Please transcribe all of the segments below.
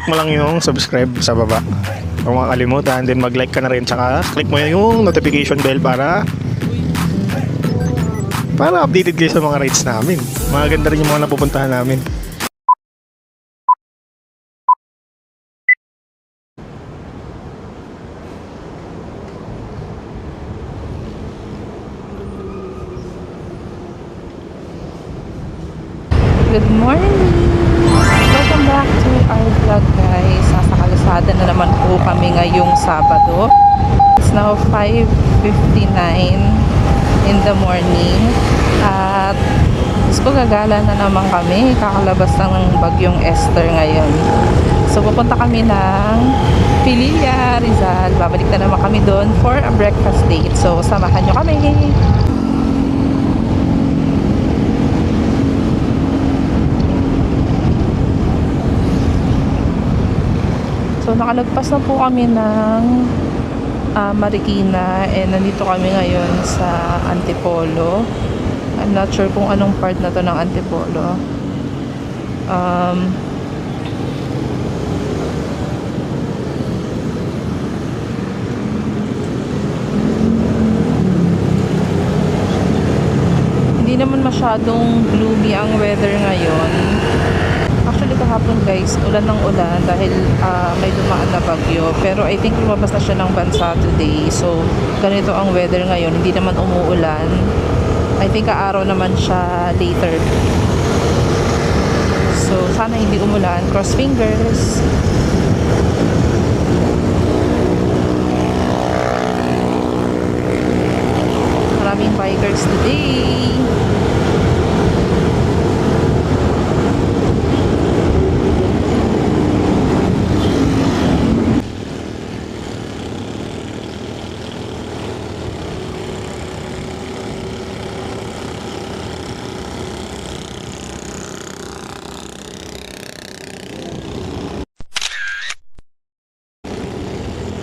click mo lang yung subscribe sa baba. Huwag makakalimutan, then mag-like ka na rin, tsaka click mo yung notification bell para updated kayo sa mga rides namin. Maganda rin yung mga napupuntahan namin. Good morning! Welcome back to our vlog, guys. Nasa kalsada na naman po kami ngayong Sabado. It's now 5:59 in the morning. At gusto gagala na naman kami. Kakalabas ng bagyong Esther ngayon. So pupunta kami ng Pililla, Rizal. Babalik na naman kami doon for a breakfast date. So samahan nyo kami! So nakalagpas na po kami ng Marikina, and nandito kami ngayon sa Antipolo. I'm not sure kung anong part na to ng Antipolo. Hindi naman masyadong gloomy ang weather ngayon. Actually kahapon, guys, ulan ng ulan dahil may dumaan na bagyo, pero I think lumabas na siya ng bansa today. So ganito ang weather ngayon, hindi naman umuulan. I think kaaraw naman siya later. So sana hindi umulan, cross fingers. Maraming bikers today.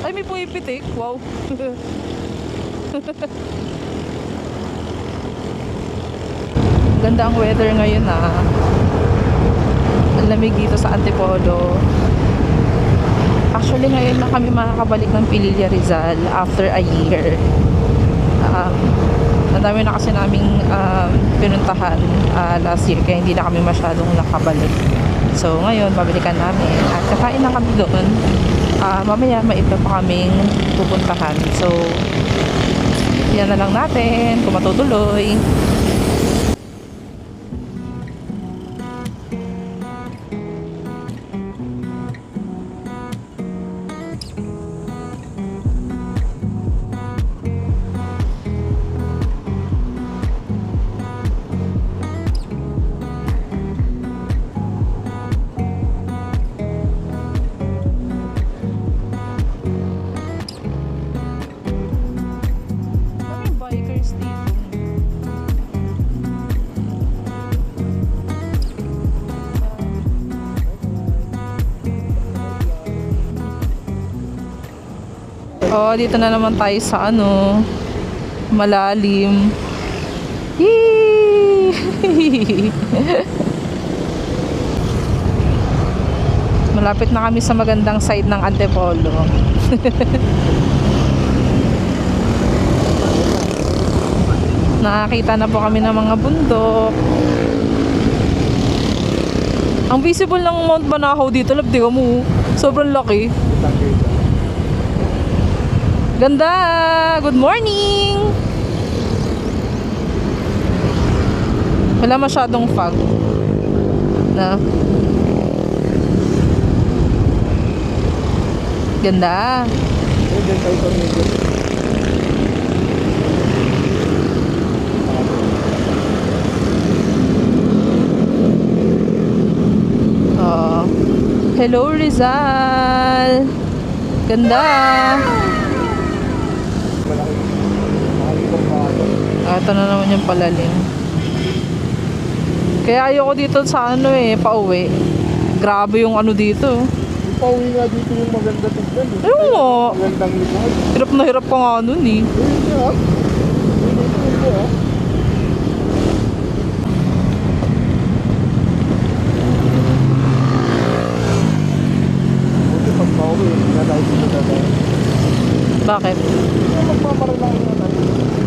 Ay, may pumipitik. Wow. Ganda ang weather ngayon, ah. Ang lamig dito sa Antipolo. Actually, ngayon na kami makakabalik ng Pililla, Rizal after a year. Ang dami na kasi naming pinuntahan last year, kaya hindi na kami masyadong nakabalik. So, ngayon, babalikan namin. At kakain na kami doon. Mamaya may iba pa kaming pupuntahan. So yan na lang natin kung matutuloy. Oh, dito na naman tayo sa malalim. Yee! Malapit na kami sa magandang side ng Antipolo. Nakakita na po kami ng mga bundok. Ang visible ng Mount Banahaw dito, labdi ka mo. Sobrang laki. Ganda! Good morning! Wala masyadong fog na. Ganda! Oh. Hello, Rizal! Ganda! Ito na naman yung palalim. Kaya ayoko dito sa pauwi. Grabe yung dito. Pauwi nga dito yung maganda tignan. Ayun nga. Magandang lugar. Hirap na hirap ka nga nun eh.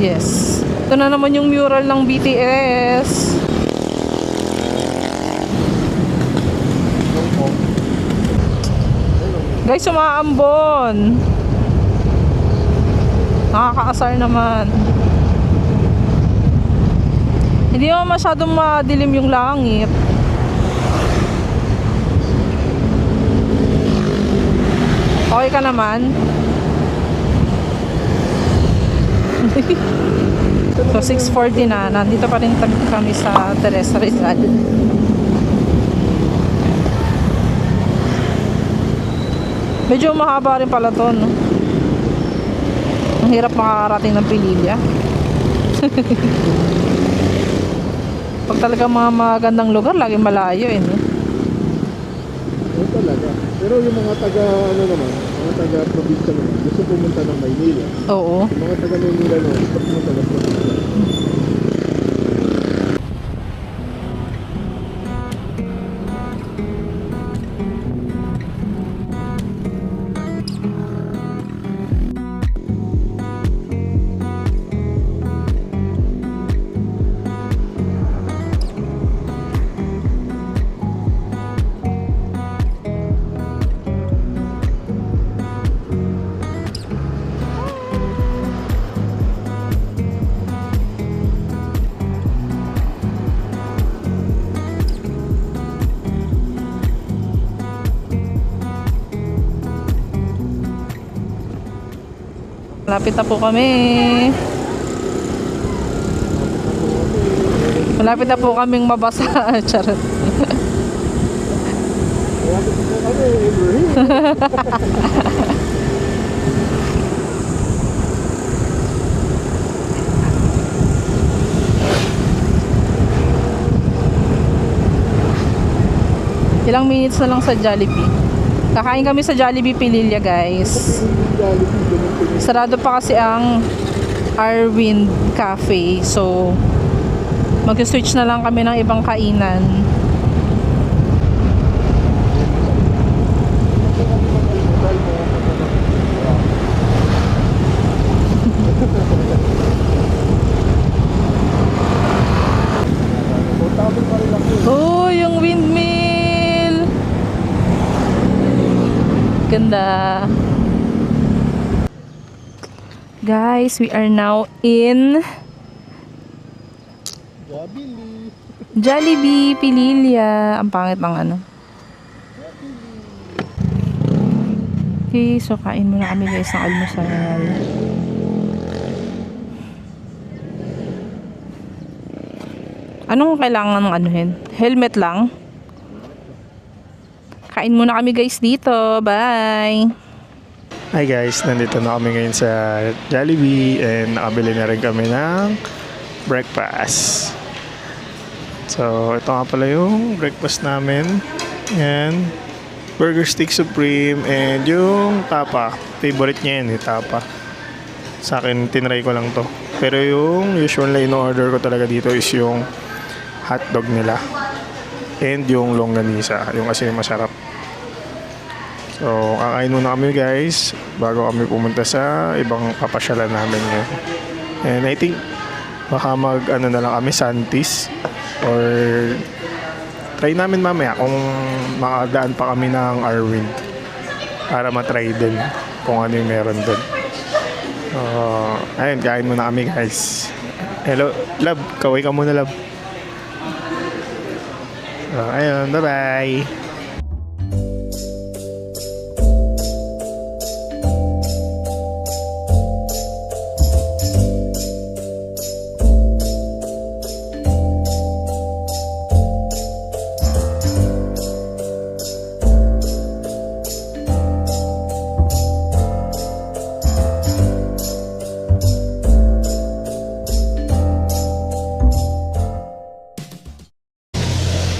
Yes. Ito na naman yung mural ng BTS. Guys, umaambon. Nakakaasar naman. Hindi naman masyadong madilim yung langit. Okay ka naman? So 6:40 na. Nandito pa rin kami sa Teresa Rizal. Medyo mahaba rin pala to, no? Ang hirap makakarating ng Pililya. Pag talaga mga magandang lugar, lagi malayo eh, no? Oo talaga. Pero yung mga taga, ano naman, mga taga probinsya naman, gusto pumunta ng Maynila. Oo. Yung mga taga Maynila naman, gusto pumunta ng probinsya. Malapit na po kami. Malapit na po kaming mabasa. Charot. Kaya gusto ko kami, Ibrahim. Ilang minutes na lang sa Jollibee. Kakain kami sa Jollibee Pililya, guys. Sarado pa kasi ang Arwind Cafe. So, mag-switch na lang kami ng ibang kainan. Oh, yung windmill! Ganda. Guys, we are now in Jollibee Pililya. Ang pangit ng ano. Okay, so kain muna kami guys ng almusal. Anong kailangan ng anuhin? Helmet lang? Kain muna kami guys dito. Bye! Hi guys, nandito na kami ngayon sa Jollibee and nakabili na rin kami ng breakfast. So, ito nga pala yung breakfast namin. Yan. Burger Stick Supreme and yung tapa. Favorite niya yan, tapa. Sa akin, tinry ko lang to. Pero yung usual na in-order ko talaga dito is yung hotdog nila. And yung longganisa. Yung kasi masarap. So, kakain muna kami guys bago kami pumunta sa ibang papasyalan namin ngayon. And I think baka ano na lang kami Santis or try namin mamaya kung makadaan pa kami ng Arwind para matry din kung ano yung meron doon. Ayun, kain muna kami guys. Hello, love. Kaway ka muna, love. Ayun, bye-bye.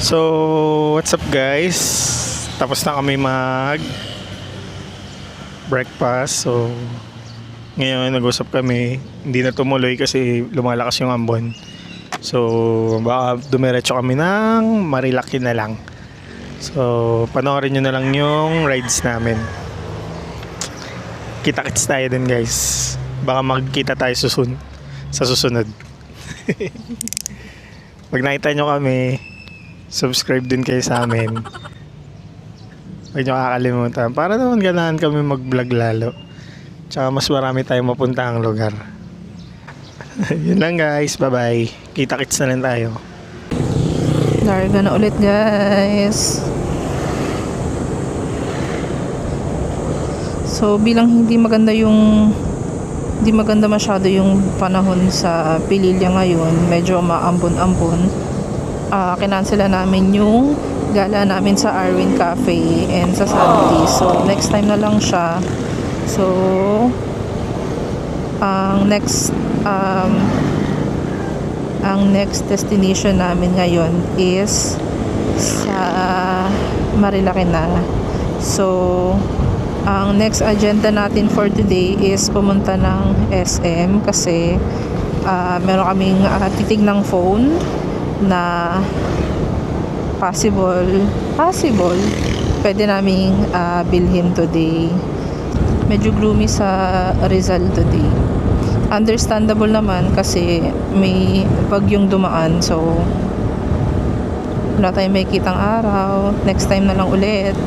So, what's up guys? Tapos na kami mag breakfast. So, ngayon nag-usap kami. Hindi na tumuloy kasi lumalakas yung ambon. So, baka dumiretso kami ng Marilaki na lang. So, panoorin nyo na lang yung rides namin. Kita-kits tayo din guys. Baka magkita tayo susun sa susunod. Pag nakita nyo kami, subscribe din kayo sa amin. Huwag nyo kakalimutan. Para naman ganahan kami mag-vlog lalo. Tsaka mas marami tayong mapuntahang lugar. Yun lang guys. Bye-bye. Kita-kits na rin tayo. Larga na ulit guys. So bilang hindi maganda masyado yung panahon sa Pililya ngayon, medyo maambon-ambon, kinansela namin yung gala namin sa Arwin Cafe and sa Sandy. So next time na lang siya. So ang next destination namin ngayon is sa Marilaki na. So ang next agenda natin for today is pumunta ng SM kasi meron kaming titig ng phone na possible pwede naming bilhin today. Medyo gloomy sa Rizal today. Understandable naman kasi may bagyong dumaan, so wala tayong may kitang araw. Next time na lang ulit.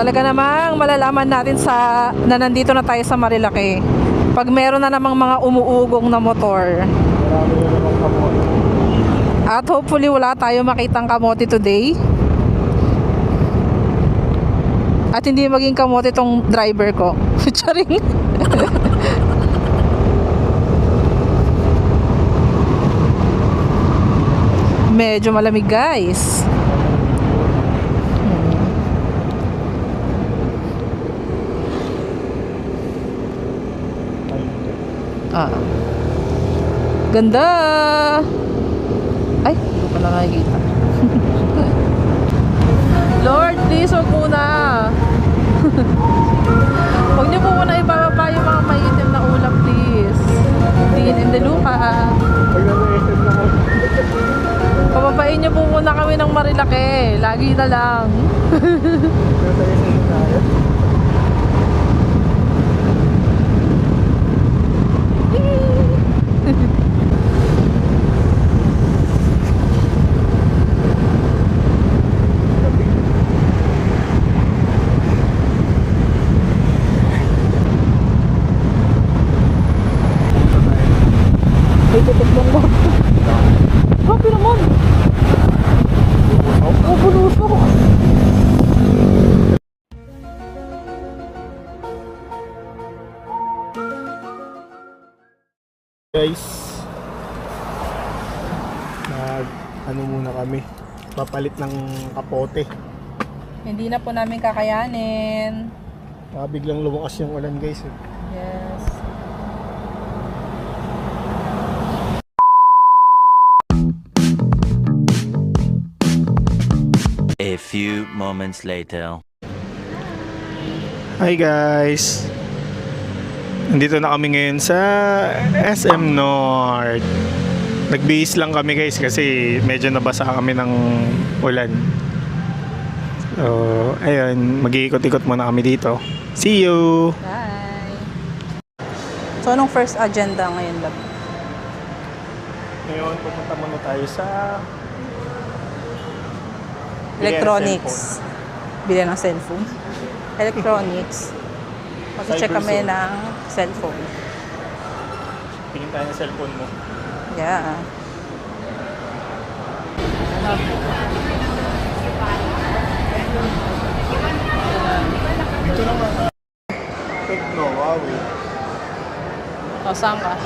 Talaga namang malalaman natin na nandito na tayo sa Marilaki pag meron na namang mga umuugong na motor. Marami na naman kamote. At hopefully wala tayo makitang kamote today. At hindi maging kamote tong driver ko. Charing. Medyo malamig guys. Ganda! Ay, hindi ko pala nakikita. Lord, please, wag muna. Huwag niyo po muna ibababa yung mga maiitim na ulap, please. Tingin in the lupa. Pag nag-SM na ako. Pababain niyo po muna kami ng Marilaki. Lagi na lang. Nasa SM na tayo. Ay, tutok lang lang. Happy naman. Oh, bulusok. Guys, ano muna kami, papalit ng kapote. Hindi na po namin kakayanin. Biglang lumakas yung ulan guys. Yes. A few moments later. Hi guys! Nandito na kami ngayon sa SM North. Nagbihis lang kami guys kasi medyo nabasa kami ng ulan. So, ayun, mag-iikot-ikot muna kami dito. See you! Bye. So, anong first agenda ngayon, love? Ngayon, pupunta muna tayo sa Electronics. Bili ng cellphone. Electronics. Mag-check kami ng cellphone. tingin tayo ng cellphone mo. Yeah. Bawi. O, saan ka?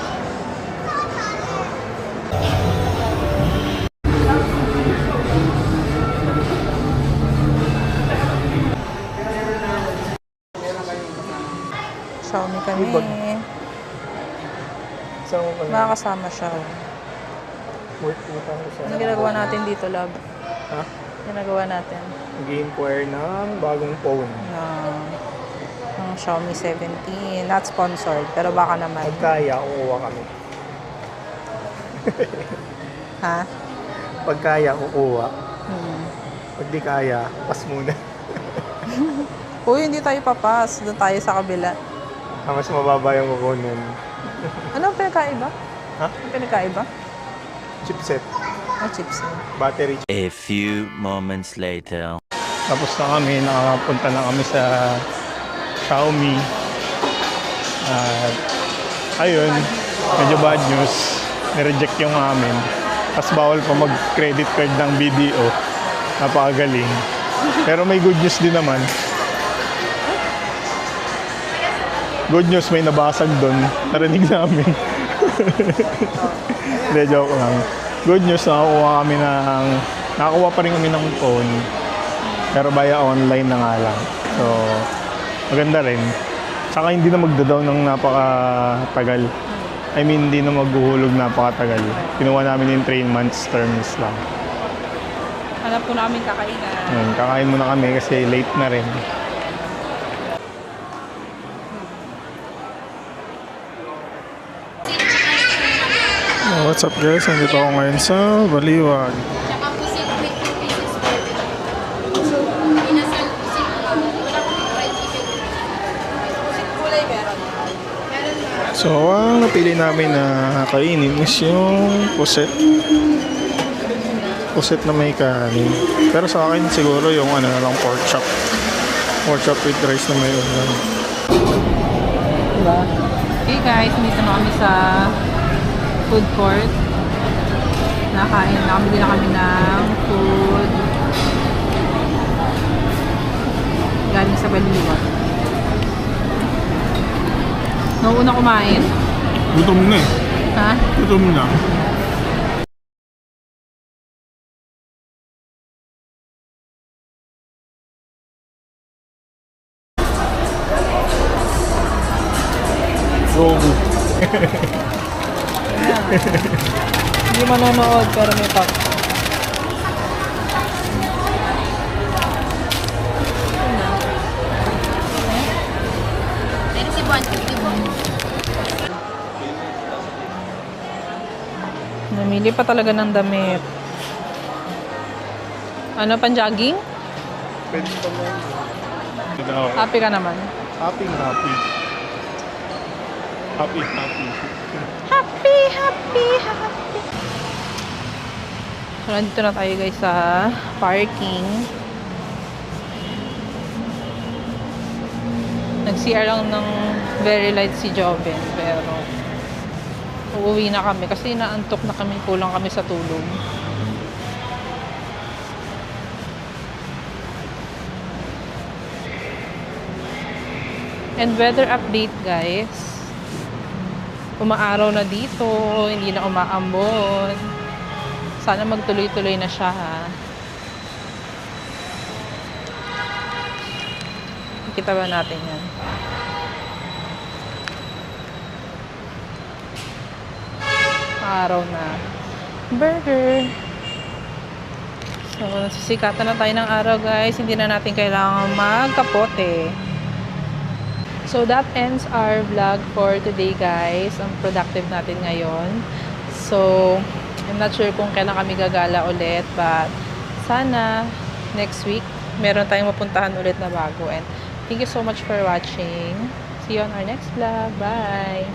Xiaomi kami. Saan mo pala? Makakasama siya. Work utang ko Anong ginagawa natin dito, love? Ha? Ginagawa natin? Nag-inquire ng bagong phone. Ng Xiaomi 17. Not sponsored, pero baka naman. Pag kaya, kukuha kami. Ha? Pag kaya, kukuha. Hmm. Pag di kaya, pas muna. Uy, hindi tayo papas. Doon tayo sa kabila. Mas mababa yung kukunin. Ano ang pinagkaiba? Ha? Ang pinagkaiba? Chipset. Chips. Battery. A few moments later. Tapos na kami, nakakapunta na kami sa Xiaomi. At ayun, medyo bad news. Nireject yung amin. Tapos bawal pa mag-credit card ng BDO. Napakagaling. Pero may good news din naman. Good news, may nabasag doon. Narinig namin. Hindi, joke lang. Good news, nakakuha pa rin kami ng phone. Pero via online na nga lang. So, maganda rin. Saka hindi na magda-down ng napakatagal. I mean, hindi na maghuhulog napakatagal. Kinuha namin yung 3 months terms lang. Hanap po namin kakainan. Ayun, kakain muna kami kasi late na rin. What's up guys? Nandito ako ngayon sa Baliwag. Tsaka pusit with 2 pieces per So, inasal pusit lang. Wala kami fried chicken. Pusit kulay meron. Meron na. So, ang napili namin na kainin is yung puset. Puset na may kanin. Pero sa akin siguro yung ano na lang pork chop. Pork chop with rice na may ulam. Diba? Hey guys, dito na kami sa food court. Nakabili na kami ng food. Galing sa Baliwag. Nauna kumain. Gutom na eh. Ha? Gutom na. Gogo. Hindi manonood pero may pop. Meron si Juan, 51. Namili pa talaga ng damit. Ano, pang-jogging? Pwede pa mo. Happy ka naman. Happy, happy. Happy, happy. Happy, happy, happy. So, nandito na tayo guys sa parking. Nag-CR lang ng very light si Joven, pero uuwi na kami kasi naantok na kami, kulang kami sa tulog. And weather update guys. Umaaraw na dito, hindi na umaambon. Sana magtuloy-tuloy na siya ha. Kita ba natin yan? Araw na. Burger. So, nasisikatan na tayo ng araw guys. Hindi na natin kailangan magkapote. So, that ends our vlog for today guys. Ang productive natin ngayon. So, I'm not sure kung kailan kami gagala ulit. But, sana next week, meron tayong mapuntahan ulit na bago. And thank you so much for watching. See you on our next vlog. Bye!